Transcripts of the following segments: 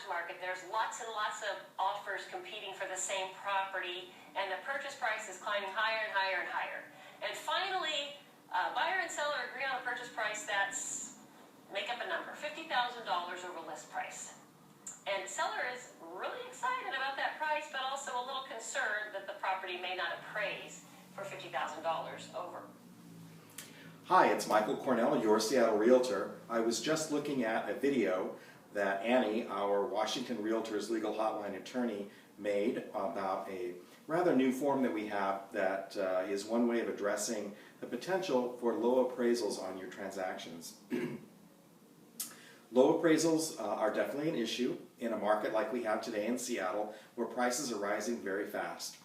market, there's lots and lots of offers competing for the same property, and the purchase price is climbing higher and higher and higher. And finally, buyer and seller agree on a purchase price that's, make up a number, $50,000 over list price. And the seller is really excited about that price, but also a little concerned that the property may not appraise for $50,000 over. Hi, it's Michael Cornell, your Seattle Realtor. I was just looking at a video that Annie, our Washington Realtors legal hotline attorney, made about a rather new form that we have that is one way of addressing the potential for low appraisals on your transactions. Low appraisals are definitely an issue in a market like we have today in Seattle, where prices are rising very fast.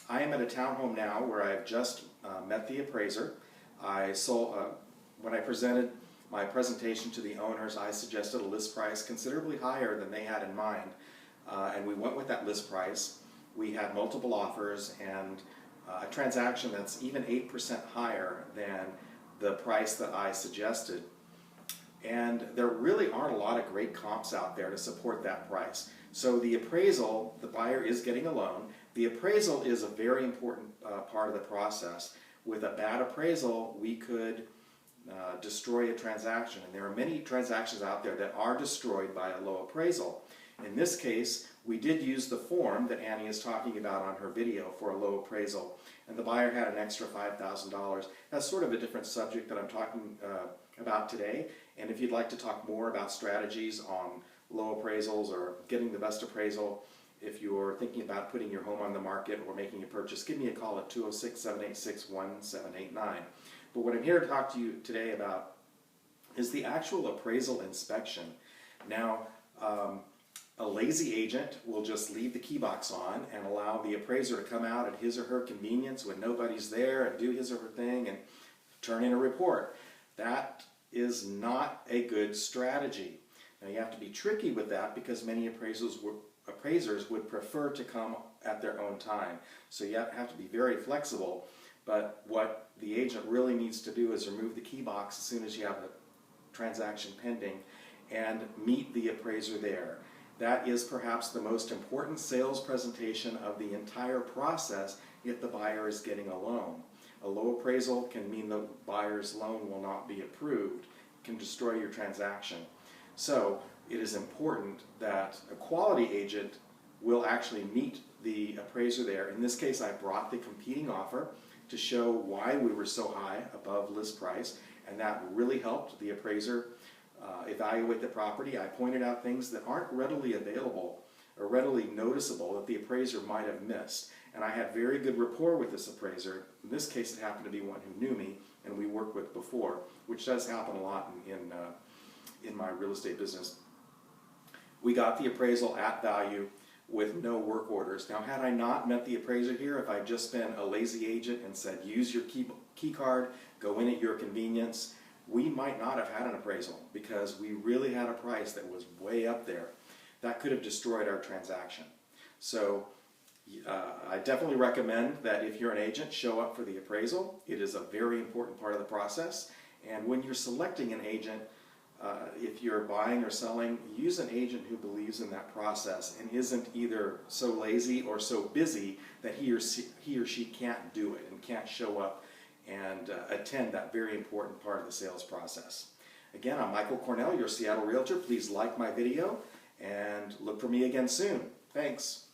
I am at a townhome now where I've just met the appraiser. When I presented my presentation to the owners, I suggested a list price considerably higher than they had in mind, and we went with that list price. We had multiple offers and a transaction that's even 8% higher than the price that I suggested. And there really aren't a lot of great comps out there to support that price. So the appraisal, the buyer is getting a loan. The appraisal is a very important part of the process. With a bad appraisal, we could destroy a transaction. And there are many transactions out there that are destroyed by a low appraisal. In this case, we did use the form that Annie is talking about on her video for a low appraisal. And the buyer had an extra $5,000. That's sort of a different subject that I'm talking about today. And if you'd like to talk more about strategies on low appraisals or getting the best appraisal, if you're thinking about putting your home on the market or making a purchase, give me a call at 206-786-1789. But what I'm here to talk to you today about is the actual appraisal inspection. Now, a lazy agent will just leave the key box on and allow the appraiser to come out at his or her convenience when nobody's there and do his or her thing and turn in a report. That is not a good strategy. Now, you have to be tricky with that because many appraisers would prefer to come at their own time. So you have to be very flexible. But what the agent really needs to do is remove the key box as soon as you have a transaction pending and meet the appraiser there. That is perhaps the most important sales presentation of the entire process if the buyer is getting a loan. A low appraisal can mean the buyer's loan will not be approved. It can destroy your transaction. So it is important that a quality agent will actually meet the appraiser there. In this case, I brought the competing offer to show why we were so high above list price, and that really helped the appraiser evaluate the property. I pointed out things that aren't readily available or readily noticeable that the appraiser might have missed. And I had very good rapport with this appraiser. In this case, it happened to be one who knew me and we worked with before, which does happen a lot in my real estate business. We got the appraisal at value with no work orders. Now, had I not met the appraiser here, if I'd just been a lazy agent and said, use your key card, go in at your convenience, we might not have had an appraisal because we really had a price that was way up there. That could have destroyed our transaction. So I definitely recommend that if you're an agent, show up for the appraisal. It is a very important part of the process. And when you're selecting an agent, if you're buying or selling, use an agent who believes in that process and isn't either so lazy or so busy that he or she can't do it and can't show up and attend that very important part of the sales process. Again, I'm Michael Cornell, your Seattle Realtor. Please like my video and look for me again soon. Thanks.